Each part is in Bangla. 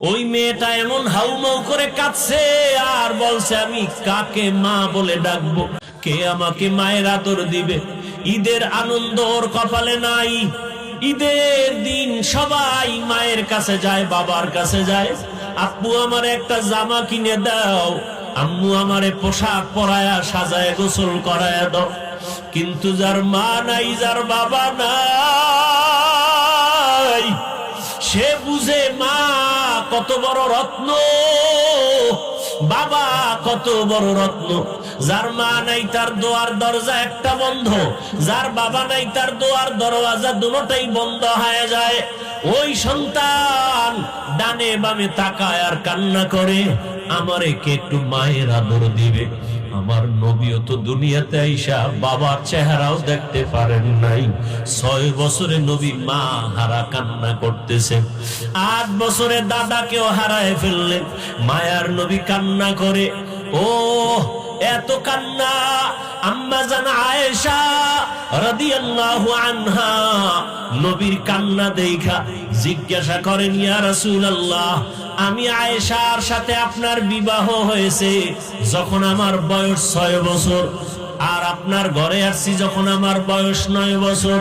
ওই মেয়েটা এমন হাউমাউ করে কাঁদছে আর বলছে, আমি কাকে মা বলে ডাকবো, কে আমাকে মায়ের আদর দিবে। ঈদের আনন্দ ওর কপালে নাই। ঈদের দিন সবাই মায়ের কাছে যায়, বাবার কাছে যায়, আব্বু আমার একটা জামা কিনে দাও, আম্মু আমারে পোশাক পরায়া সাজায় গোসল করায়া দাও। কিন্তু যার মা নাই, যার বাবা নাই, সে বুঝে মা কত বড় রত্ন, বাবা কত বড় রত্ন। যার মা নাই তার দোয়ার দরজা একটা বন্ধ, যার বাবা নাই তার দোয়ার দরওয়াজা দুটোটাই বন্ধ হয়ে যায়। ওই সন্তান ডানে বামে তাকায় আর কান্না করে, আমারে কে একটু মায়ের আদর দিবে। আমার নবীও তো দুনিয়াতে আইসা বাবার চেহারাও দেখতে পারেন নাই। 6 বছরে নবী মা হারা কান্না করতেছেন। 8 বছরে দাদাকেও হারায় ফেললেন। মায়ার নবী কান্না করে। ও এত কান্না! আম্মা জান আয়েশা রাদিয়াল্লাহু আনহা নবীর কান্না দেখা জিজ্ঞাসা করেন, ইয়া রাসূলুল্লাহ, আমি আয়েশার সাথে আপনার বিবাহ হয়েছে যখন আমার বয়স 6 বছর, আর আপনার ঘরে আসছি যখন আমার বয়স 9 বছর।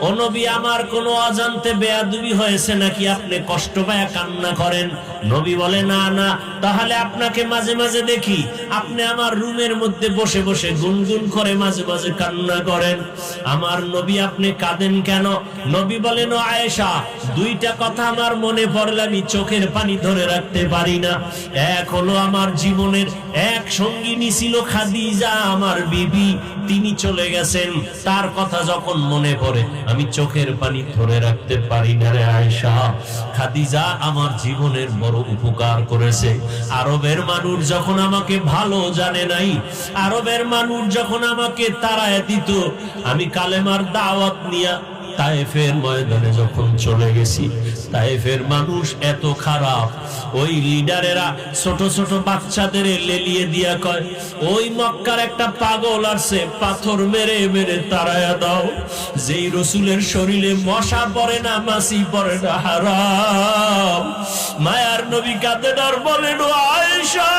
ও নবী, আমার কোনো অজান্তে বেয়াদবি হয়েছে নাকি আপনি কষ্ট পায়া কান্না করেন? নবী বলে, না না। তাহলে আপনাকে মাঝে মাঝে দেখি আপনি আমার রুমের মধ্যে বসে বসে গুনগুন করে মাঝে মাঝে কান্না করেন। আমার নবী, আপনি কাঁদেন কেন? নবী বলেন, ও আয়েশা, 2টা কথা আমার মনে পড়লে আমি চোখের পানি ধরে রাখতে পারি না। এক হলো আমার জীবনের এক সঙ্গিনী ছিল খাদিজা, আমার বিবি, তিনি চলে গেছেন, তার কথা যখন মনে পড়ে আমি চোখের পানি ধরে রাখতে পারি না রে আয়েশা। খাদিজা আমার জীবনের বড় উপকার করেছে। আরবের মানুষ যখন আমাকে ভালো জানে নাই, আরবের মানুষ যখন আমাকে তাড়ায় দিত, আমি কালেমার দাওয়াত নিয়া তায়েফের ময়দানে যখন চলে গেছি, তায়েফের মানুষ এত খারাপ, ওই লিডারেরা ছোট ছোট বাচ্চাদের লেলিয়ে দিয়া কয়, ওই মক্কার একটা পাগল আসছে, পাথর মেরে মেরে তাড়ায়া দাও। যেই রসুলের শরীরে মশা পড়ে না, মাছি পড়ে না, হারাম। মায়ার নবী কাঁদেন আর বলেন, ও আয়েশা,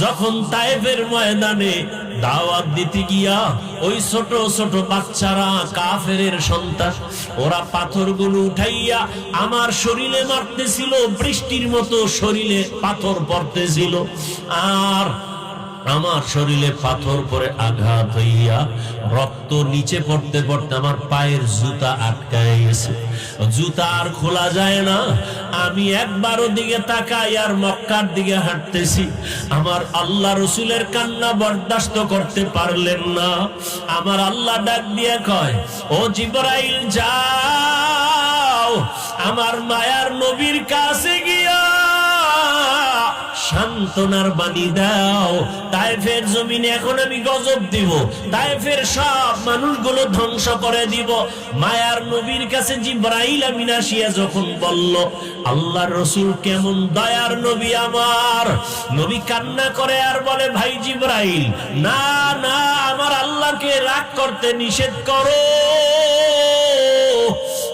যখন তায়েফের ময়দানে দাওয়াত দিতে গিয়া ওই ছোট ছোট বাচ্চারা, কাফেরের সন্তান, ওরা পাথরগুলো উঠাইয়া আমার শরীরে মারতেছিল, বৃষ্টির মতো শরীরে পাথর পড়তেছিল। আর আমার শরীরে পাথর পরে আঘাত হইয়া রক্ত নিচে পড়তে পড়তে আমার পায়ের জুতা আটকায় গেছে, জুতা আর খোলা যায় না। আমি একবার ওদিকে তাকাই আর মক্কার দিকে হাঁটতেছি। আমার আল্লাহ রসুলের কান্না বরদাস্ত করতে পারলেন না। আমার আল্লাহ ডাক দিয়ে কয়, ও জিবরাইল, যাও আমার মায়ার নবীর কাছে গিয়া সান্ত্বনার বাণী দাও। তায়েফের জমিনে এখন আমি গজব দিব, তায়েফের সব মানুষগুলো ধ্বংস করে দিব। মায়ার নবীর কাছে জিবরাইল আমিন আসিয়া যখন বলল, আল্লাহর রাসূল কেমন দয়ার নবী আমার, নবী কান্না করে আর বলে, ভাই জিবরাইল, না না, আমার আল্লাহকে রাগ করতে নিষেধ করো।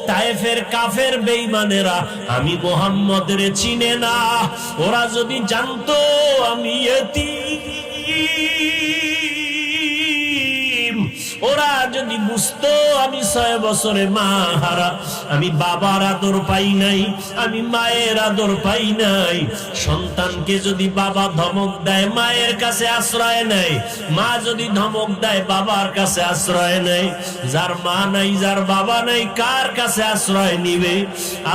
তায়েফের কাফের বেঈমানেরা আমি মুহাম্মদের চিনে না, ওরা যদি জানতো আমি ইতিম, ওরা যদি বুঝতো আমি 6 বছরে মা হারা, আমি বাবার আদর পাই নাই, আমি মায়ের আদর পাই নাই। সন্তানকে যদি বাবা ধমক দেয় মায়ের কাছে আশ্রয় নেয়, মা যদি ধমক দেয় বাবার কাছে আশ্রয় নেয়। যার মা নাই, যার বাবা নাই, কার কাছে আশ্রয় নিবে?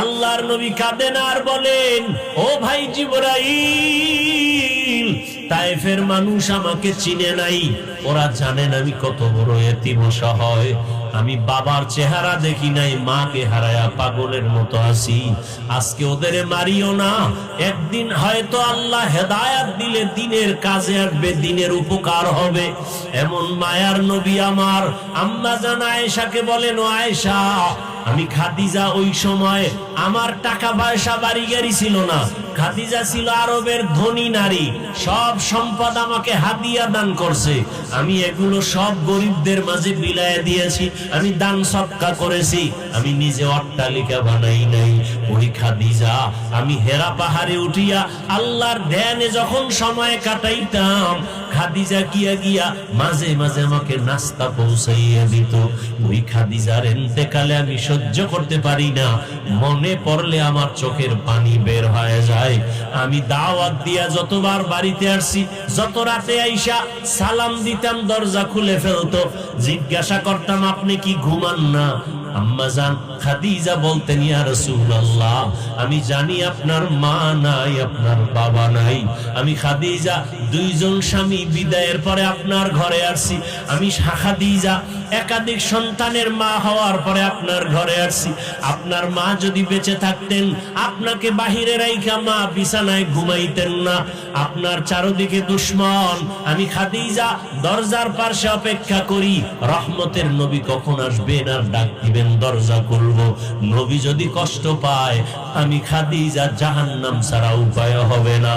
আল্লাহর নবী কাঁদেন আর বলেন, ও ভাই জিবরাইল, তায়েফের মানুষ আমাকে চিনে নাই, ওরা জানেন আমি কত বড় এতিম অসহায়, আমি বাবার চেহারা দেখি নাই, মাকে হারায়া পাগলের মতো আছি। আজকে ওদের মারিও না, একদিন হয়তো আল্লাহ হেদায়াত দিলে দিনের কাজে আসবে, দিনের উপকার হবে। এমন মায়ার নবী আমার আম্মা জান আয়েশাকে বলেন, ও আয়েশা, আমি খাদিজা ওই সময় আমার টাকা পয়সা বাড়ি গাড়ি ছিল না, খাদিজা ছিল আরবের ধনী নারী, সব সম্পদ আমাকে হাদিয়া দান করছে, আমি এগুলো সব গরিবদের মাঝে বিলায় দিয়েছি, আমি দান সদকা করেছি, আমি নিজে অট্টালিকা বানাই নাই। ওই খাদিজা আমি হেরা পাহাড়ে উঠিয়া আল্লাহর ধ্যানে যখন সময় কাটাইতাম, খাদিজা গিয়া গিয়া মাঝে মাঝে আমাকে নাস্তা পৌঁছাইয়া দিত। ওই খাদিজার ইন্তেকালে আমি সহ্য করতে পারি না, মনে পড়লে আমার চোখের পানি বের হয়ে যায়। আমি দাওয়াত দিয়া যতবার বাড়িতে আসছি, যত রাতে আইসা সালাম দিতাম, দরজা খুলে ফেলতো, জিজ্ঞাসা করতাম আপনি কি ঘুমান না? আম্মাজান খাদিজা বলতেন, ইয়া রাসূলুল্লাহ, আমি জানি আপনার মা নাই, আপনার বাবা নাই। আমি খাদিজা দুইজন স্বামী বিদায়ের পরে আপনার ঘরে আসছি। আমি খাদিজা একাধিক সন্তানের মা হওয়ার পরে আপনার ঘরে আসছি। আপনার মা যদি বেঁচে থাকতেন, আপনাকে বাহিরে রাইখা মা বিছানায় ঘুমাইতেন না। আপনার চারদিকে দুশ্মন, আমি খাদিজা দরজার পাশে অপেক্ষা করি, রহমতের নবী কখন আসবেন আর ডাক দিবেন, দরজা খুলবো। নবী যদি কষ্ট পায়, আমি খাদিজা জাহান্নাম ছাড়া উপায় হবে না।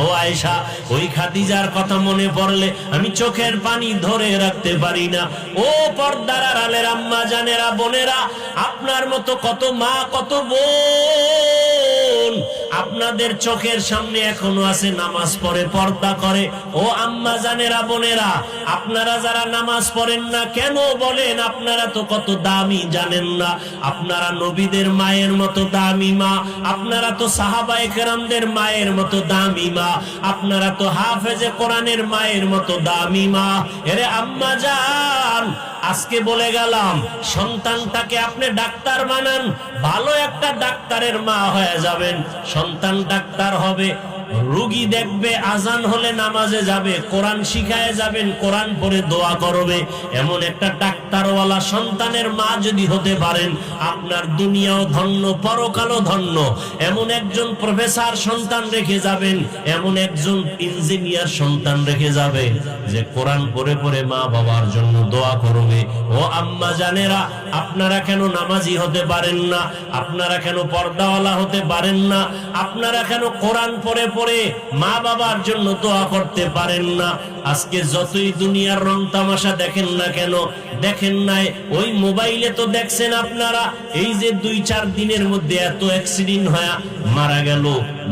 ও আয়েশা, ওই খাদিজার কথা মনে পড়লে আমি চোখের পানি ধরে রাখতে পারি না। ও পর্দার আড়ালের আম্মা জানেরা, বোনেরা, আপনার মতো কত মা, কত বোন আপনাদের চোখের সামনে এখনো আছে, নামাজ পড়ে, পর্দা করে। ও আম্মা জানেরা, বোনেরা, আপনারা যারা নামাজ পড়েন না কেন বলেন? আপনারা তো কত দামি জানেন না। আপনারা নবীদের মায়ের মতো দামি মা, আপনারা তো সাহাবায়ে কেরামদের মায়ের মতো দামি মা, আপনারা তো হাফেজে কোরআনের মায়ের মতো দামি মা। এরে আম্মা জান, আজকে বলে গেলাম, সন্তানটাকে আপনি ডাক্তার বানান, ভালো একটা ডাক্তারের মা হয়ে যাবেন। সন্তান ডাক্তার হবে, রোগী দেখবে, আজান হলে নামাজে যাবে, কোরআন শিখায় যাবেন, কোরআন পড়ে দোয়া করবে। এমন একটা ডাক্তারওয়ালা সন্তানের মা যদি হতে পারেন, আপনার দুনিয়াও ধন্য, পরকালও ধন্য। এমন একজন প্রফেসর সন্তান রেখে যাবেন, এমন একজন ইঞ্জিনিয়ার সন্তান রেখে যাবে যে কোরআন পড়ে পড়ে মা বাবার জন্য দোয়া করবে। ও আম্মা জানেরা, আপনারা কেন নামাজি হতে পারেন না? আপনারা কেন পর্দাওয়ালা হতে পারেন না? আপনারা কেন কোরআন পড়ে পড়ে মা বাবার জন্য দোয়া করতে পারেন না? আজকে যতই দুনিয়ার রং তামাশা দেখেন না কেন, দেখেন নাই ওই মোবাইলে তো দেখছেন আপনারা, এই যে 2-4 দিনের মধ্যে এত অ্যাক্সিডেন্ট হয়ে মারা গেল,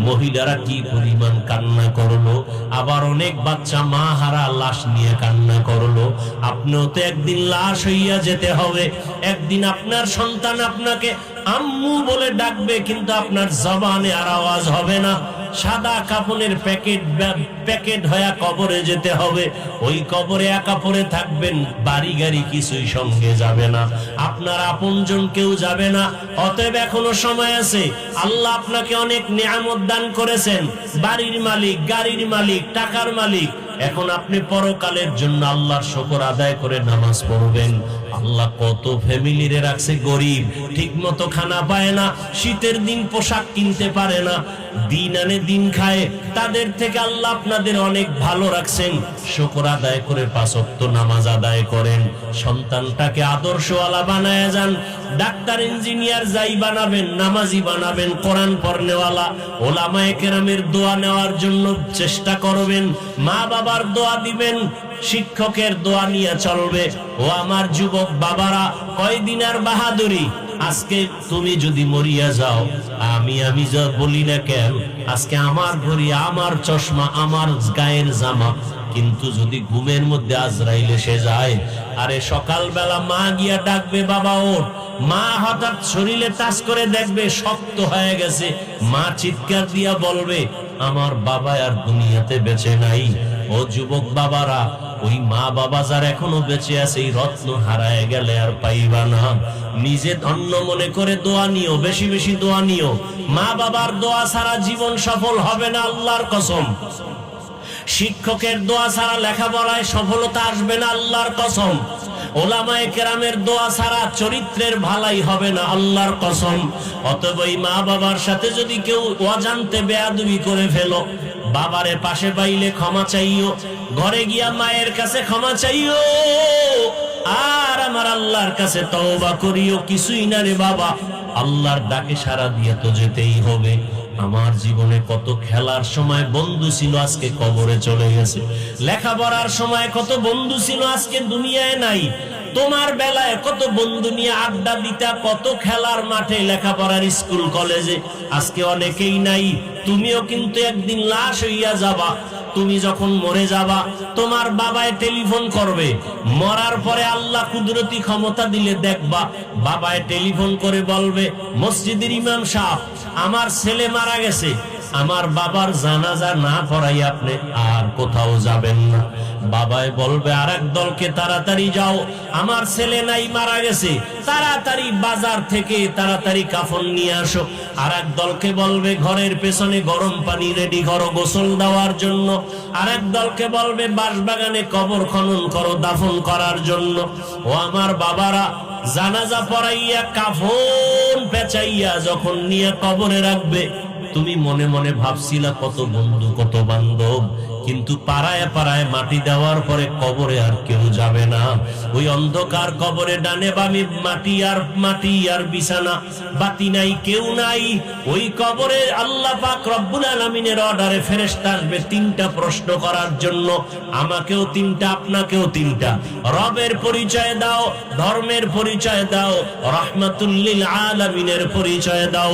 মহিলারা কি পরিমাণ কান্না করলো, আবার অনেক বাচ্চা মা হারা লাশ নিয়ে কান্না করলো। আপনিও তো একদিন লাশ হইয়া যেতে হবে। একদিন আপনার সন্তান আপনাকে আম্মু বলে ডাকবে, কিন্তু আপনার জবানে আর আওয়াজ হবে না। সাদা কাপড়ের প্যাকেট হয়ে কবরে যেতে হবে। ওই কবরে একা পড়ে থাকবেন, বাড়ি গাড়ি কিছুই সঙ্গে যাবে না, আপনার আপনজন কেউ যাবে না। অতএব এখনো সময় আছে। আল্লাহ আপনাকে অনেক নিয়ামত দান করেছেন, বাড়ির মালিক, গাড়ির মালিক, টাকার মালিক। এখন আপনি পরকালের জন্য আল্লাহর শুকর আদায় করে নামাজ পড়বেন। আল্লাহ কত ফ্যামিলিরে রাখছে গরিব, ঠিক মতো খানা পায় না, শীতের দিন পোশাক কিনতে পারে না, দিন আনে দিন খায়। তাদের থেকে আল্লাহ আপনাদের অনেক ভালো রাখছেন। শুকর আদায় করে 5 ওয়াক্ত নামাজ আদায় করেন। সন্তানটাকে আদর্শওয়ালা বানায় যান। ডাক্তার, ইঞ্জিনিয়ার যাই বানাবেন, নামাজি বানাবেন, কোরআন পড়নেওয়ালা। ওলামায়ে কেরামের দোয়া নেওয়ার জন্য চেষ্টা করবেন, মা বাবার দোয়া দিবেন, শিক্ষকের দোয়া নিয়ে চলবে। ও আমার যুবক বাবারা, কয়দিন আর বাহাদুরি? আজকে তুমি যদি মরিয়া যাও, আমি যা বলি না কেন, আজকে আমার ঘড়ি, আমার চশমা, আমার গায়ের জামা, কিন্তু যদি ঘুমের মধ্যে আজরাইল এসে যায়, আরে সকালবেলা মা গিয়া ডাকবে, বাবা ওঠ। মা হঠাৎ শরীরে টাচ করে দেখবে শক্ত হয়ে গেছে। মা চিৎকার দিয়া বলবে, আমার বাবা আর দুনিয়াতে বেঁচে নাই। ও যুবক বাবারা, ওই মা বাবা যার এখনো বেঁচে আছে, এই রত্ন হারায় গেলে আর পাইবা না। নিজে ধন্য মনে করে দোয়া নিও, বেশি বেশি দোয়া নিও। মা বাবার দোয়া ছাড়া জীবন সফল হবে না, আল্লাহর কসম। শিক্ষকের দোয়া ছাড়া লেখাপড়ায় সফলতা আসবে না, আল্লাহর কসম। ওলামায়ে কেরামের দোয়া ছাড়া চরিত্রের ভালাই হবে না, আল্লাহর কসম। অতএব এই মা বাবার সাথে যদি কেউ অজান্তে বেয়াদবি করে ফেলো, বাবারে পাশে পাইলে ক্ষমা চাইও, ঘরে গিয়া মায়ের কাছে ক্ষমা চাইও, আর আমার আল্লাহর কাছে তওবা করিও। কিছুই না রে বাবা, আল্লাহর ডাকে সাড়া দিয়ে তো যেতেই হবে। আমার জীবনে কত খেলার সময় বন্ধু ছিল, আজকে কবরে চলে গেছে। লেখাপড়ার সময় কত বন্ধু ছিল, আজকে দুনিয়ায় নাই। তোমার বেলায় কত বন্ধু নিয়ে আড্ডা দিতা, কত খেলার মাঠে, লেখাপড়ার স্কুল কলেজে, আজকে অনেকেই নাই। তুমিও কিন্তু একদিন লাশ হইয়া যাবা। তুমি যখন মরে যাবা, তোমার বাবায় টেলিফোন করবে। মরার পরে আল্লাহ কুদরতি ক্ষমতা দিলে দেখবা, বাবায় টেলিফোন করে বলবে, মসজিদের ইমাম সাহেব, আমার ছেলে মারা গেছে, আমার বাবার জানাজা না পড়াই আপনি আর কোথাও যাবেন না। বাবায় বলবে, আরেক দলকে তাড়াতাড়ি যাও, আমার ছেলে নাই, মারা গেছে, তাড়াতাড়ি বাজার থেকে তাড়াতাড়ি কাফন নিয়ে আসো। আরেক দলকে বলবে, ঘরের পেছনে গরম পানি রেডি করো গোসল দেওয়ার জন্য। আরেক দলকে বলবে, বাঁশবাগানে কবর খনন করো দাফন করার জন্য। ও আমার বাবারা, জানাজা পড়াইয়া কাফন পেঁচাইয়া যখন নিয়ে কবরে রাখবে, তুমি মনে মনে ভাবছিলা কত বন্ধু কত বান্ধব, কিন্তু পাড়ায় পাড়ায় মাটি দেওয়ার পরে কবরে আর কেউ যাবে না। ওই অন্ধকার কবরে ডানে বামে মাটি আর বিছানা, বাতি নাই, কেউ নাই। ওই কবরে আল্লাহ পাক রব্বুল আলামিনের অর্ডারে ফেরেশতা আসবে তিনটা প্রশ্ন করার জন্য। আমাকেও তিনটা, আপনাকেও তিনটা। রবের পরিচয় দাও, ধর্মের পরিচয় দাও, রাহমাতুল লিল আলামিনের পরিচয় দাও।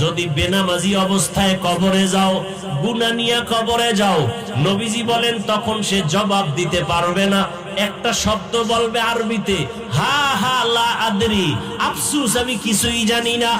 যদি বেনামাজি অবস্থায় কবরে যাও, গুনাহ নিয়ে কবরে যাও, নবীজি বলেন তখন সে জবাব দিতে পারবে না। একটা শব্দ বলবে আরবিতে, হা হা লা আদরি, আফসোস আমি কিছুই জানি না।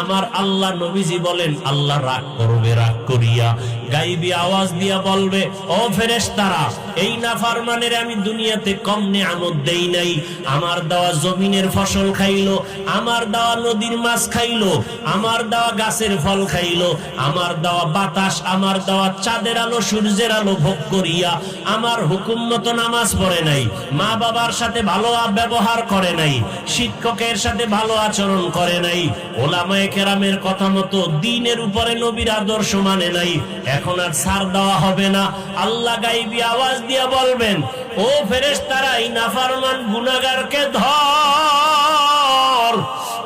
আমার আল্লাহ, নবীজি বলেন আল্লাহ রাগ করবে, রাগ করিয়া গাইবি আওয়াজ দিয়া বলবে, ও ফেরেশতারা, এই নাফরমানের আমি দুনিয়াতে কম নিয়ামত দেই নাই। আমার দেওয়া জমিনের ফসল খাইলো, আমার দেওয়া নদীর মাছ খাইলো, আমার দেওয়া গাছের ফল খাইলো, আমার দেওয়া বাতাস, আমার দেওয়া চাঁদের আলো সূর্যের আলো ভোগ করিয়া আমার হুকুম মতো নামাজ পড়ে নাই, মা বাবার সাথে ভালো ব্যবহার করে নাই, শিক্ষকের সাথে ভালো আচরণ করে নাই, ওলামায়ে কেরামের কথা মতো দ্বীনের উপরে নবীর আদর্শ মানে নাই। এখন আর ছাড় দেওয়া হবে না। আল্লাহ গাইবি আওয়াজ দিয়ে বলবেন, ও ফেরেশতারা, এই নাফরমান গুনাহগারকে ধর,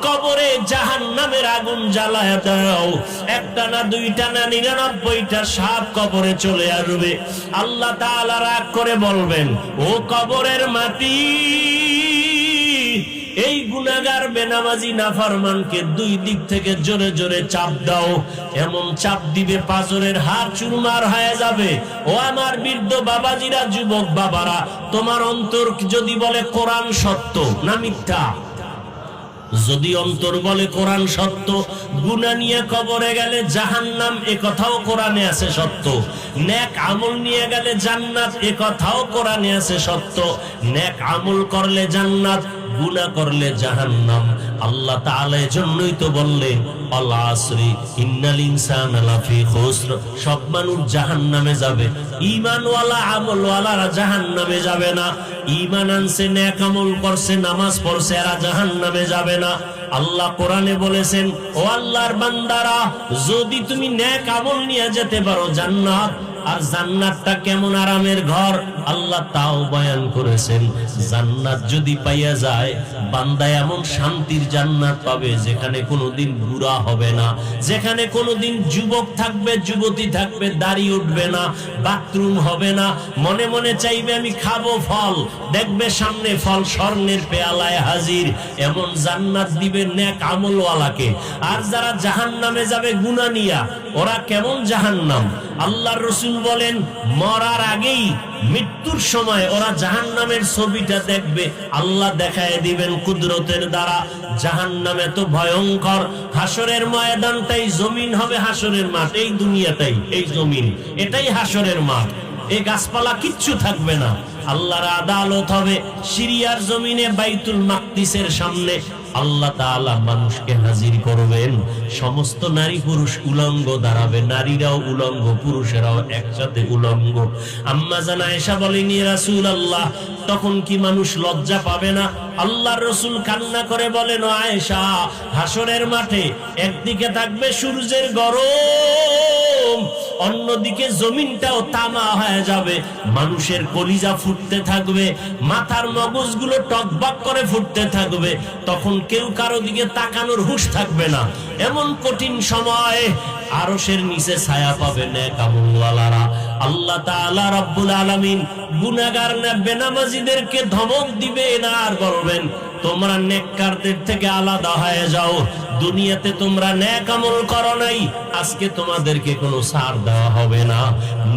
কবরে জাহান্নামের আগুন জ্বালায়া দাও। একটা না, দুইটা না, 99টা সাপ কবরে চলে আসবে। আল্লাহ তাআলা রাগ করে বলবেন, ও কবরের মাটি, এই গুনাহগার বেনামাজি নাফরমানকে দুই দিক থেকে জোরে জোরে চাপ দাও। এমন চাপ দিবে পাঁজরের হাড় চুরমার হয়ে যাবে। ও আমার বৃদ্ধ বাবাজিরা, যুবক বাবারা, তোমার অন্তর যদি বলে কোরআন সত্য না মিথ্যা, যদি অন্তর বলে কোরআন সত্য, গুনাহ নিয়ে কবরে গেলে জাহান্নাম, এ কথাও কোরআনে আছে সত্য। নেক আমল নিয়ে গেলে জান্নাত, এ কথাও কোরআনে আছে সত্য। নেক আমল করলে জান্নাত, গুনাহ করলে জাহান্নাম। আল্লাহ তাআলা এজন্যই তো বললেন, আল আসরি ইন্নাল ইনসানা লাফি খুসর, সব মানুষ জাহান্নামে যাবে, ঈমানওয়ালা আমলওয়ালারা জাহান্নামে যাবে না। ঈমান আনছে, নেক আমল করছে, নামাজ পড়ছে, এরা জাহান্নামে যাবে না। আল্লাহ কোরআনে বলেছেন, ও আল্লাহর বান্দারা, যদি তুমি নেক আমল নিয়ে যেতে পারো জান্নাত, আর জান্নাতটা কেমন আরামের ঘর আল্লাহ তাও বয়ান করেছেন। জান্নাত যদি পাইয়া যায়, বান্দা এমন শান্তির জান্নাত পাবে যেখানে কোনোদিন বুড়া হবে না, যেখানে কোনোদিন যুবক থাকবে, যুবতী থাকবে, দাড়ি উঠবে না, বাথরুম হবে না। মনে মনে চাইবে আমি খাবো ফল, দেখবে সামনে ফল স্বর্ণের পেয়ালায় হাজির। এমন জান্নাত দিবে নেক আমলওয়ালাকে। আর যারা জাহান্নামে যাবে গুনাহ নিয়া, ওরা কেমন জাহান্নাম? আল্লাহর রাসূল বলেন, মরার আগেই, মৃত্যুর সময় ওরা জাহান্নামের ছবিটা দেখবে, আল্লাহ দেখায় দিবেন কুদরতের দ্বারা। জাহান্নাম এত ভয়ঙ্কর, হাসরের ময়দানটাই জমিন হবে, হাসরের মাঠ, এই দুনিয়াটাই এই জমিন, এটাই হাসরের মাঠ। এই গাছপালা কিচ্ছু থাকবে না, আল্লাহর আদালত হবে সিরিয়ার জমিনে, বাইতুল মাকদিসের সামনে। আল্লাহ তাআলা মানুষকে হাজির করবেন, সমস্ত নারী পুরুষ উলঙ্গ দাঁড়াবে, নারীরাও উলঙ্গ, পুরুষেরাও একসাথে উলঙ্গ। আম্মা জান আয়েশা বলেন, ইয়া রাসূলুল্লাহ, তখন কি মানুষ লজ্জা পাবে না? আল্লাহর রাসূল কান্না করে বলেন, ও আয়েশা, হাসরের মাঠে একদিকে থাকবে সূর্যের গরম, অন্যদিকে জমিনটাও তামা হয়ে যাবে, মানুষের কলিজা ফুটতে থাকবে, মাথার মগজগুলো টকবক করে ফুটতে থাকবে, তখন কেউ কারো দিকে তাকানোর হুঁশ থাকবে না। এমন কঠিন সময় আরশের নিচে ছায়া পাবে নেক আমলওয়ালারা। আল্লাহ তাআলা রব্বুল আলামিন গুনাহগার না বেনামাজীদেরকে ধমক দিবেন আর বলবেন, তোমরা নেককারদের থেকে আলাদা হয়ে যাও। দুনিয়াতে তোমরা নেক আমল করো নাই, আজকে তোমাদেরকে কোনো ছাড় দেওয়া হবে না।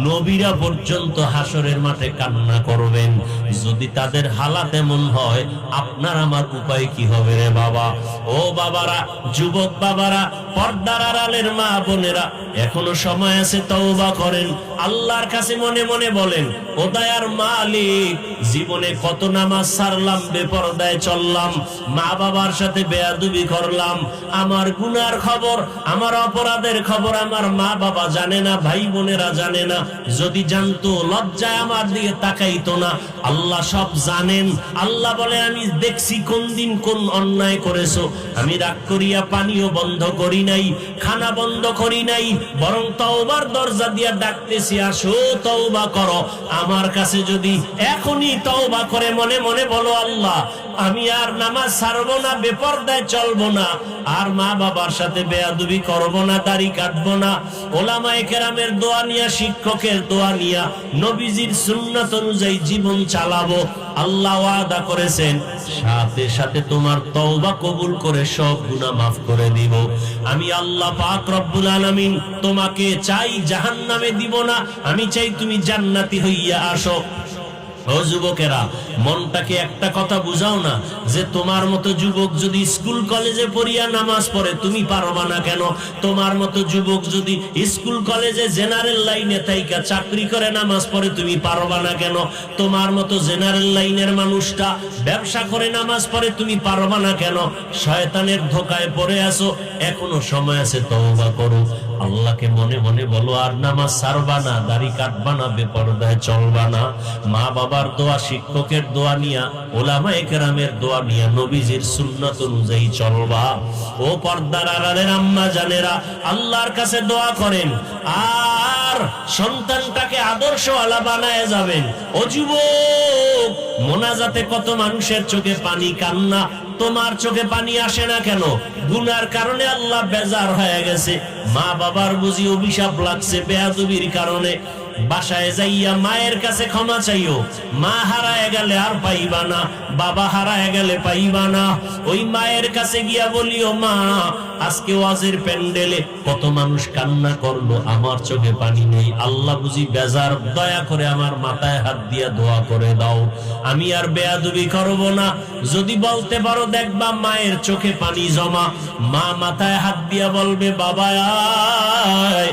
নবীরা পর্যন্ত হাসরের মাঠে কান্না করবেন। যদি তাদের হালাত এমন হয়, আপনার আমার উপায় কি হবে রে বাবা? ও বাবারা, যুবক বাবারা, পর্দার আড়ালের মা বোনেরা, এখনো সময় আছে, তওবা করেন। আল্লাহর কাছে মনে মনে বলেন, ও দয়ার মালিক, জীবনে কত নামাজ ছাড়লাম, বেপরদায় চললাম, মা বাবার সাথে বেয়াদবি করলাম, আমার গুনার খবর, আমার অপরাধের খবর আমার মা বাবা জানে না, ভাই বোনেরা জানে না। যদি জানতো, লজ্জায় আমার দিকে তাকাইতো না। আল্লাহ সব জানেন। আল্লাহ বলে, আমি দেখছি কোন দিন কোন অন্যায় করেছো। আমি রাগ করিয়া পানিও বন্ধ করি নাই, খানা বন্ধ করি নাই, বরং তওবার দরজা দিয়া ডাকতেছি, আসো তওবা করো। আমার কাছে যদি এখনই তওবা করে মনে মনে বলো, আল্লাহ আমি আর নামাজ ছাড়বো না, বেপরদায় চলবো না, আর মা বাবার সাথে বেয়াদবি করবো না, দাড়ি কাটবো না, ওলামায়ে কেরামের দোয়া নিয়া, শিক্ষকের দোয়া নিয়া, নবীজির সুন্নাত অনুযায়ী জীবন চালাবো, আল্লাহ ওয়াদা করেছেন সাথে সাথে তোমার তওবা কবুল করে সব গুনাহ মাফ করে দিব। আমি আল্লাহ পাক রব্বুল আলামিন তোমাকে চাই জাহান্নামে দিব না, আমি চাই তুমি জান্নাতি হইয়া আসো। ও যুবকেরা, মনটাকে একটা কথা বুঝাও না, যে তোমার মতো যুবক যদি স্কুল কলেজে পড়িয়া নামাজ পড়ে, তুমি পারবা না কেন? তোমার মতো যুবক যদি স্কুল কলেজে জেনারেল লাইনে থাইকা চাকরি করে নামাজ পড়ে, তুমি পারবা না কেন? তোমার মতো জেনারেল লাইনের মানুষটা ব্যবসা করে নামাজ পড়ে, তুমি পারবা না কেন? শয়তানের ধোকায় পড়ে আসো, এখনো সময় আছে, তওবা করো। আল্লাহকে মনে মনে বলো, আর নামাজ ছাড়বা না, দাড়ি কাটবা না, বেপরদায় চলবা না, মা বাবার দোয়া, শিক্ষকের দোয়া নিয়া, ওলামায়ে কেরামের দোয়া নিয়া, নবীজির সুন্নাত অনুযায়ী চলবা। ও পর্দার আড়ালের আম্মা জানেরা, আল্লাহর কাছে দোয়া করেন আর সন্তানটাকে আদর্শওয়ালা বানায় যাবেন। ও যুবক, মোনাজাতে কত মানুষের চোখে পানি, কান্না, তোমার চোখে পানি আসে না কেন? গুনার কারণে আল্লাহ বেজার হয়ে গেছে, মা বাবার বুঝি অভিশাপ লাগছে বেয়াদবির কারণে। বাসায় যাইয়া মায়ের কাছে ক্ষমা চাইও। মা হারায় গেলে আর পাইবা না, বাবা হারায় গেলে পাইবা না। ওই মায়ের কাছে গিয়া বলিও, মা আজকে ওয়াজের প্যান্ডেলে কত মানুষ কান্না করলো, আমার চোখে পানি নেই, আল্লাহ বুঝি বেজার, দয়া করে আমার মাথায় হাত দিয়া দোয়া করে দাও, আমি আর বেয়াদবি করব না। যদি বলতে পারো, দেখবা মায়ের চোখে পানি জমা, মা মাথায় হাত দিয়া বলবে, বাবা আয়।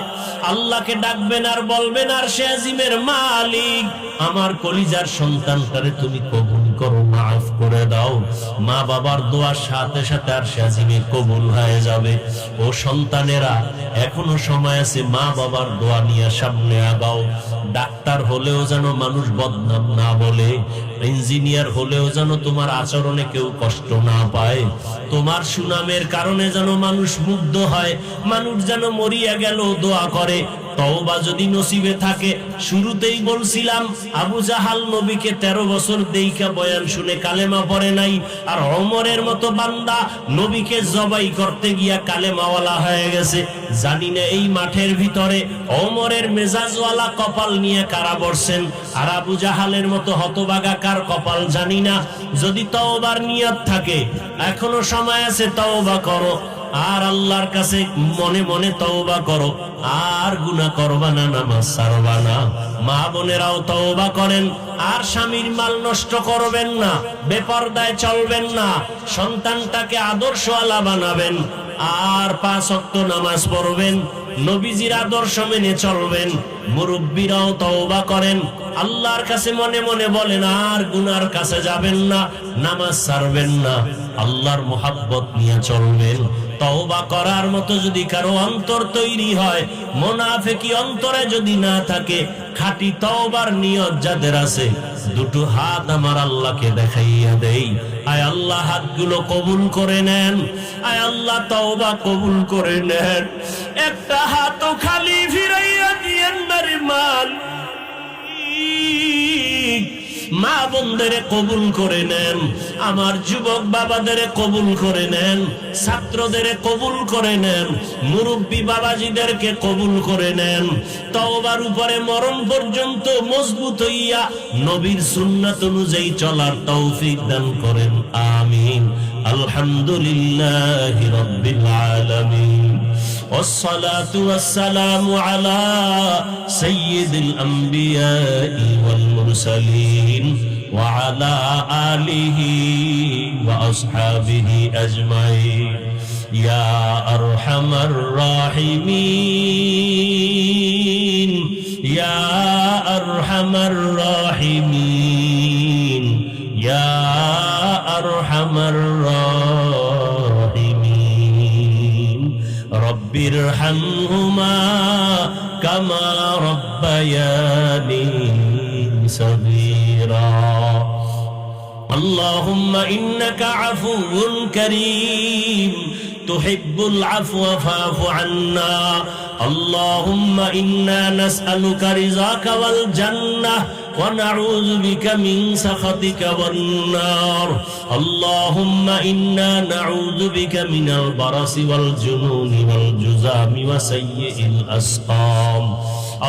আল্লাহকে ডাকবেন আর বলবেন, আর সে আজিমের মালিক, আমার কলিজার সন্তানটারে তুমি কবুল করো, মাফ করে দাও। মা বাবার দোয়ার সাথে সাথে আর সে আজিমে কবুল হয়ে যাবে। ও সন্তানেরা, এখনো সময় আছে, মা বাবার দোয়া নিয়ে সামনে আগাও। ডাক্তার হলেও যেন মানুষ বদনাম না বলে, ইঞ্জিনিয়ার হলেও যেন তোমার আচরণে কেউ কষ্ট না পায়, তোমার সুনামের কারণে যেন মানুষ মুগ্ধ হয়, মানুষ যেন মরিয়া গেল দোয়া করে। তওবা যদি নসিবে থাকে, শুরুতেই বলছিলাম, আবু জাহাল নবীকে 13 বছর দেইখা বয়ান শুনে কালেমা পড়ে নাই, আর ওমরের মতো বান্দা নবীকে জবাই করতে গিয়া কালেমাওয়ালা হয়ে গেছে। জানি না এই মাঠের ভিতরে ওমরের মেজাজওয়ালা কপাল নিয়ে কারা বসছেন, আর আবু জাহালের মতো হতভাগা কার কপাল জানি না। যদি তওবার নিয়ত থাকে, এখনো সময় আছে, তওবা করো, আর আল্লাহর কাছে মনে মনে তওবা করো, আর গুনাহ করবা না, নামাজ ছাড়বা না। মা বোনেরাও তওবা করেন, আর স্বামীর মাল নষ্ট করবেন না, বেপরদায় চলবেন না, সন্তানটাকে আদর্শওয়ালা বানাবেন, আর 5 ওয়াক্ত নামাজ পড়বেন, নবীজির আদর্শ মেনে চলবেন। মুরব্বীরাও তওবা করেন, আল্লাহর কাছে মনে মনে বলেন, আর গুনার কাছে যাবেন না, নামাজ ছাড়বেন না, আল্লাহর মোহাব্বত নিয়ে চলবেন। তওবা করার মতো যদি কারো অন্তর তৈরি হয়, মুনাফিকি অন্তরে যদি না থাকে, খাঁটি তওবার নিয়ত যাদের আছে, দুটো হাত আমার আল্লাহকে দেখাইয়া দেই। আয় আল্লাহ, হাতগুলো কবুল করে নেন, আয় আল্লাহ তওবা কবুল করে নেন। একটা হাতও খালি ফিরাইয়া দিয়ে মা বোনদের কবুল করে নেন, আমার যুবক বাবাদের কবুল করে নেন, ছাত্রদের কবুল করে নেন, মুরব্বী বাবাজিদেরকে কবুল করে নেন। তওবার উপরে মরণ পর্যন্ত মজবুত হইয়া নবীর সুন্নাত অনুযায়ী চলার তৌফিক দান করেন, আমিন। আলহামদুলিল্লাহি রাব্বিল আলামিন। والصلاة والسلام على سيد الأنبياء والمرسلين وعلى آله وأصحابه أجمعين يا أرحم الراحمين يا أرحم الراحمين يا أرحم الراحمين رب ارحمهما كما ربياني صغيرا اللهم إنك عفو كريم تحب العفو فاعف عنا اللهم إنا نسألك رضاك والجنة ونعوذ بك من سخطك والنار اللهم إنا نعوذ بك من البرص والجنون والجذام وسيء الأسقام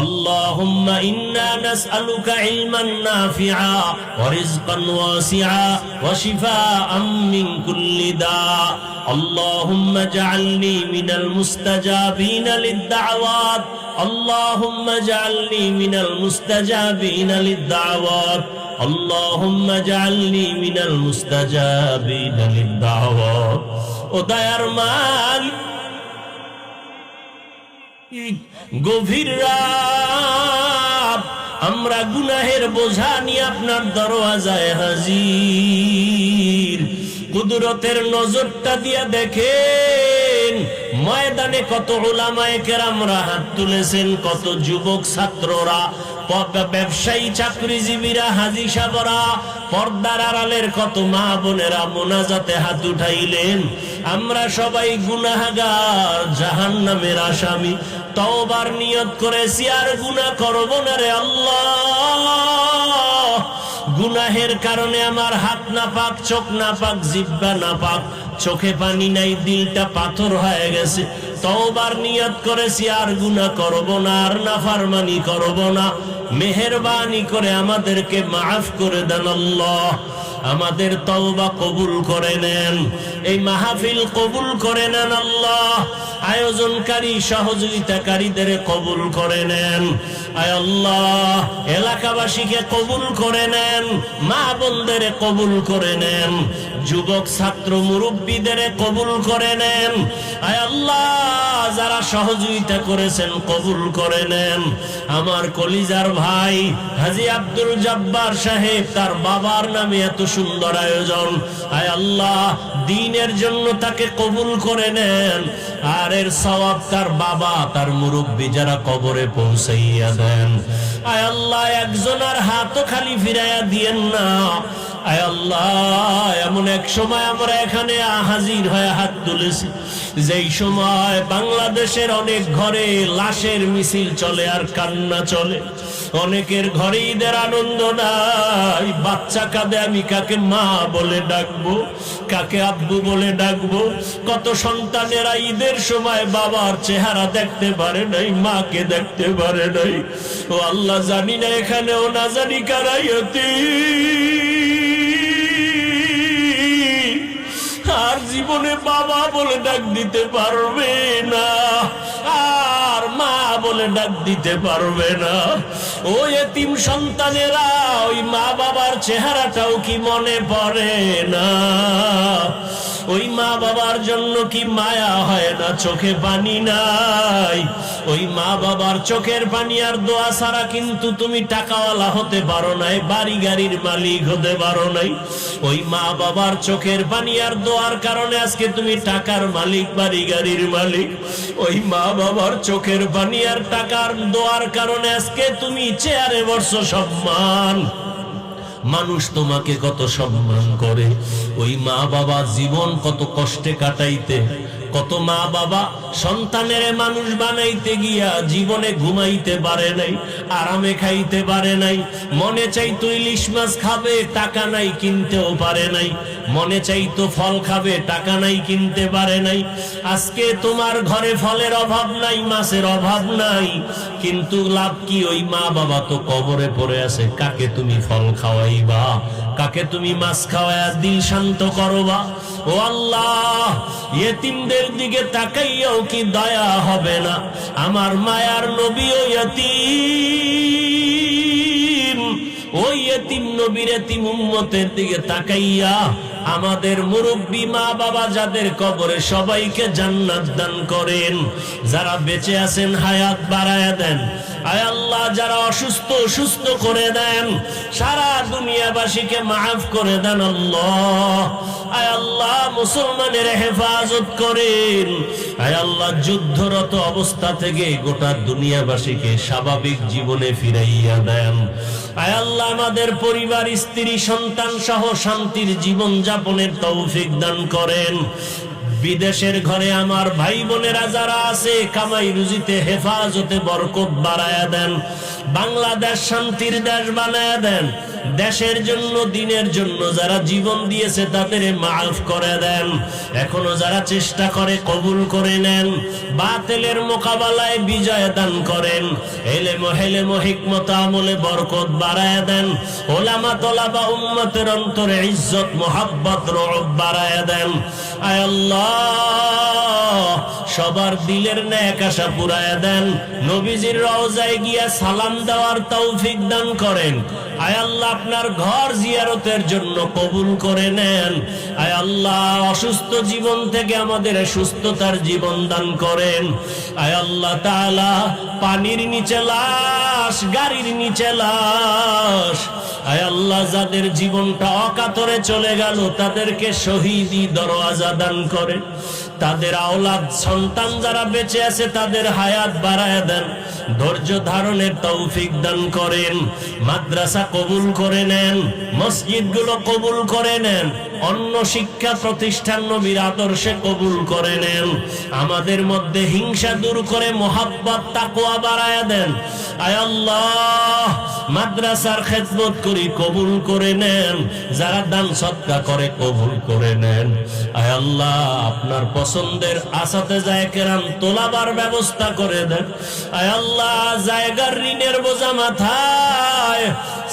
اللهم إنا نسألك علما نافعا ورزقا واسعا وشفاء من كل داء اللهم اجعلني من المستجابين للدعوات اللهم اجعلني من المستجابين للدعوات اللهم اجعلني من المستجابين للدعوات ودير مال গভীর রাত আমরা গুনাহের বোঝা নিয়ে আপনার দরওয়াজায় হাজির কুদরতের নজরটা দিয়া দেখেন ময়দানে কত উলামায়ে কেরামরা হাত তুলেছেন, কত যুবক ছাত্ররা, ব্যবসায়ী চাকরিজীবীরা, হাজী সাহেবরা, পর্দার আড়ালের কত মা বোনেরা মোনাজাতে হাত উঠাইলেন। আমরা সবাই গুনাহগার, জাহান্নামের আসামি। তওবার নিয়ত করেছি আর গুনাহ করব না রে আল্লাহ। গুনাহের কারণে আমার হাত নাপাক, চোখ নাপাক, জিহ্বা নাপাক, চোখে পানি নাই, দিলটা পাথর হয়ে গেছে। তওবার নিয়ত করেছি আর গুনাহ করব না, আর নাফরমানি করব না। মেহেরবানি করে আমাদেরকে মাফ করে দেন আল্লাহ। আমাদের তওবা কবুল করে নেন, এই মাহফিল কবুল করে নেন আল্লাহ। আয়োজনকারী সহযোগিতাকারীদের কবুল করে নেন আয় আল্লাহ। এলাকাবাসীকে কবুল করে নেন, মা বোনদের কবুল করে নেন, যুবক ছাত্র মুরব্বীদের কবুল করে নেন আয় আল্লাহ। যারা সহযোগিতা করেছেন কবুল করে নেন। আমার কলিজার ভাই হাজী আব্দুল জব্বার সাহেব, তার বাবার নামে এত সুন্দর আয়োজন, আয় আল্লাহ দ্বীনের জন্য তাকে কবুল করে নেন। আর এর সওয়াব তার বাবা, তার মুরব্বী যারা কবরে পৌঁছাইয়া দেন আয় আল্লাহ। একজনের হাতও খালি ফিরাইয়া দিয়েন না আয় আল্লাহ। এমন এক সময় আমরা এখানে হাজির হয়ে হাত তুলেছি, যেই সময় বাংলাদেশের অনেক ঘরে লাশের মিছিল চলে আর কান্না চলে। অনেকের ঘরে ঈদের আনন্দ নাই, বাচ্চা কাঁদে, আমি কাকে মা বলে ডাকবো, কাকে আব্বু বলে ডাকবো। কত সন্তানেরা ঈদের সময় বাবার চেহারা দেখতে পারে নাই, মাকে দেখতে পারে নাই। ও আল্লাহ, জানি না এখানেও না জানি কারাই হতি আর জীবনে বাবা বলে ডাক দিতে পারবে না, আর মা বলে ডাক দিতে পারবে না। ও এতিম সন্তানেরা, ওই মা বাবার চেহারাটাও কি মনে পড়ে না? ওই মা বাবার জন্য কি মায়া হয় না? চোখে পানি নাই। ওই মা বাবার চোখের পানি আর দোয়া ছাড়া কিন্তু তুমি টাকাওয়ালা হতে পারো নাই, বাড়ি গাড়ির মালিক হতে পারো নাই। ওই মা বাবার চোখের পানি আর দোয়ার কারণে আজকে তুমি টাকার মালিক, বাড়ি গাড়ির মালিক। ওই মা বাবার চোখের পানি আর টাকার দোয়ার কারণে আজকে তুমি চেয়ারে বসছো, সম্মান। মানুষ তোমাকে কত সম্মান করে। ওই মা বাবা জীবন কত কষ্টে কাটাইতে কত মা বাবা সন্তানের মানুষ বানাইতে গিয়া জীবনে ঘুমাইতে পারে নাই, আরামে খাইতে পারে নাই। মনে চাইতো ইলিশ মাছ খাবে, টাকা নাই কিনতেও পারে নাই। মনে চাইতো ফল খাবে, টাকা নাই কিনতে পারে নাই। আজকে তোমার ঘরে ফলের অভাব নাই, মাছের অভাব নাই, কিন্তু লাভ কি? ওই মা বাবা তো কবরে পড়ে আছে। কাকে তুমি ফল খাওয়াইবা? কাকে তুমি মাছ খাওয়াইয়া দিল শান্ত করবা? ও আল্লাহ, ইয়েতিমদের দিকে তাকাইয়াও কি দয়া হবে না? আমার মায়ার নবীও ইয়েতিম, ওই ইয়েতিম নবীর ইয়েতিম উম্মতের দিকে তাকাইয়া আমাদের মুরব্বী মা বাবা যাদের কবরে, সবাইকে জান্নাত দান করেন। যারা বেঁচে আছেন হায়াত বাড়ায়া দেন। আয় আল্লাহ, যারা অসুস্থ সুস্থ করে দেন। সারা দুনিয়াবাসীকে মাফ করে দেন আল্লাহ। আয় আল্লাহ, মুসলমানের হেফাজত করেন। আয় আল্লাহ, যুদ্ধরত অবস্থা থেকে গোটা দুনিয়াবাসীকে স্বাভাবিক জীবনে ফিরাইয়া দেন। আয় আল্লাহ, আমাদের পরিবার, স্ত্রী, সন্তান সহ শান্তির জীবন যাপনের তৌফিক দান করেন। বিদেশের ঘরে আমার ভাই বোনেরা যারা আছে, কামাই রুজিতে হেফাজতে বরকত বাড়ায়া দেন। বাংলাদেশ শান্তির দেশ বানায়া দেন। দেশের জন্য, দিনের জন্য যারা জীবন দিয়েছে তাদের মাফ করে দেন। এখনো যারা চেষ্টা করে কবুল করে নেন। বাতিলের মোকাবেলায় বিজয় দান করেন। এলেম হিকমত আমলে বরকত বাড়ায়া দেন। ওলামা তোলাবা উম্মতের অন্তরে ইজ্জত মোহাব্বত রব বাড়ায়া দেন। আয় আল্লাহ, সবার দিলের নেক আশা পুরায়া দেন। নবীজির রওজায় গিয়া সালাম দেওয়ার তৌফিক দান করেন। আয় আল্লাহ, আপনার ঘর জিয়ারতের জন্য কবুল করে নেন। আয় আল্লাহ, অসুস্থ জীবন থেকে আমাদের সুস্থতার জীবন দান করেন। আয় আল্লাহ তাআলা, পানির নিচে লাশ, গাড়ির নিচে লাশ, আয় আল্লাহ, যাদের জীবনটা অকাতরে চলে গেল তাদেরকে শহীদি দরওয়াজা দান করেন। তাদের আওলাদ সন্তান যারা বেঁচে আছে তাদের হায়াত বাড়ায় দেন। ধৈর্য ধারণের তৌফিক দান করেন। মাদ্রাসা কবুল করে নেন। মসজিদগুলো কবুল করে নেন। অন্য শিক্ষা প্রতিষ্ঠান নবীর আদর্শে কবুল করে নেন। আমাদের মধ্যে হিংসা দূর করে মোহাব্বত তাকওয়া বাড়ায়া দেন। আয় আল্লাহ, মাদ্রাসার খেদমত করি কবুল করে নেন। যারা দান সদকা করে কবুল করে নেন। আয় আল্লাহ, আপনার পছন্দের আসাতেজায়ে কেরাম তোলাবার ব্যবস্থা করে দেন। আয় আল্লাহ, জায়গার ঋণের বোঝা মাথায়,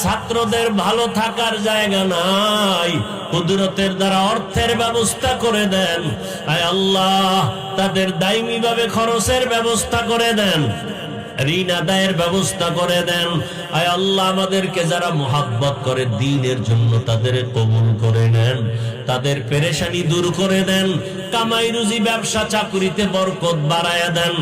ছাত্রদের ভালো থাকার জায়গা নাই, কুদরতের দ্বারা অর্থের ব্যবস্থা করে দেন। আয় আল্লাহ, তাদের দায়মি ভাবে খরচের ব্যবস্থা করে দেন। ঋণ আদায়ের ব্যবস্থা করে দেন। আয় আল্লাহ, আমাদেরকে যারা মোহাব্বত করে দ্বীনের জন্য তাদের কবুল করে নেন। তাদের পেরেশানি দূর করে দেন। কামাই রুজি, ব্যবসা চাকুরিতে বরকত বাড়ায়া দেন।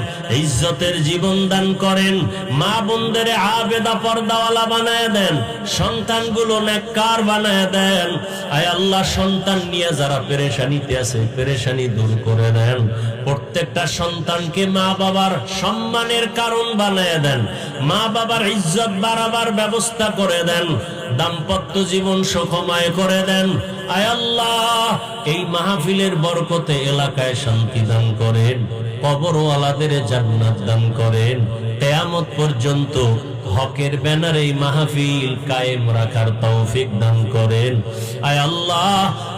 ইজ্জতের জীবন দান করেন। মা বোনদের আবেদা পর্দাওয়ালা বানায় দেন। সন্তানগুলো নেককার বানায় দেন। আয় আল্লাহ, সন্তান নিয়ে যারা পেরেশানিতে আছে পেরেশানি দূর করে দেন। প্রত্যেকটা সন্তানকে মা বাবার সম্মানের কারণ বানায় দেন। মা বাবার ইজ্জত বাড়াবার ব্যবস্থা করে দেন। দাম্পত্য জীবন সুখময় করে দেন। আয় আল্লাহ, এই মাহফিলের বরকতে এলাকায় শান্তি দান করেন। কবরওয়ালাদের জান্নাত দান করেন। কিয়ামত পর্যন্ত হকের ব্যানারে এই মাহফিল কায়েম রাখার তৌফিক দান করেন। আয় আল্লাহ,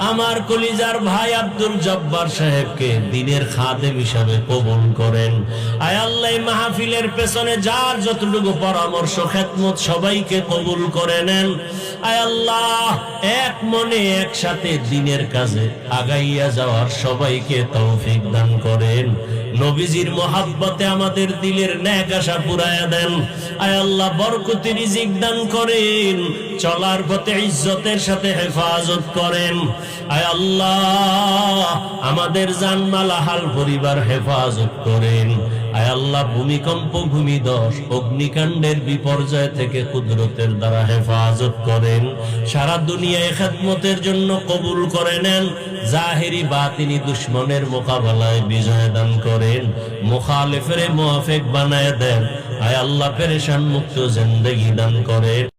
আমার কলিজার ভাই আব্দুল জব্বার সাহেবকে দ্বীনের খাদেম হিসাবে কবুল করেন। আয় আল্লাহ, এই মাহফিলের পেছনে যার যতটুকু পরামর্শ খেদমত সবাইকে কবুল করে নেন। আয় আল্লাহ, এক মনে একসাথে দ্বীনের কাজে আগাইয়া যাওয়ার সবাইকে তৌফিক দান করেন। নবীজির মোহাব্বতে আমাদের দিলের নেক আশা পুরায়া দেন। আয় আল্লাহ, বরকতি রিজিক দান করেন। চলার পথে ইজ্জতের সাথে হেফাজত করেন। আয় আল্লাহ, আমাদের জানমাল হাল পরিবার হেফাজত করেন। আয় আল্লাহ, ভূমিকম্প, ভূমিধস, অগ্নিকাণ্ডের বিপর্যয় থেকে কুদরতের দ্বারা হেফাজত করেন। সারা দুনিয়ায় খেদমতের জন্য কবুল করে নেন। জাহেরি বাতিনি দুশ্মনের মোকাবেলায় বিজয় দান করেন। মুখালিফের মুআফিক বানায় দেন। আয় আল্লাহ, পেরেশান মুক্ত জিন্দেগি দান করেন।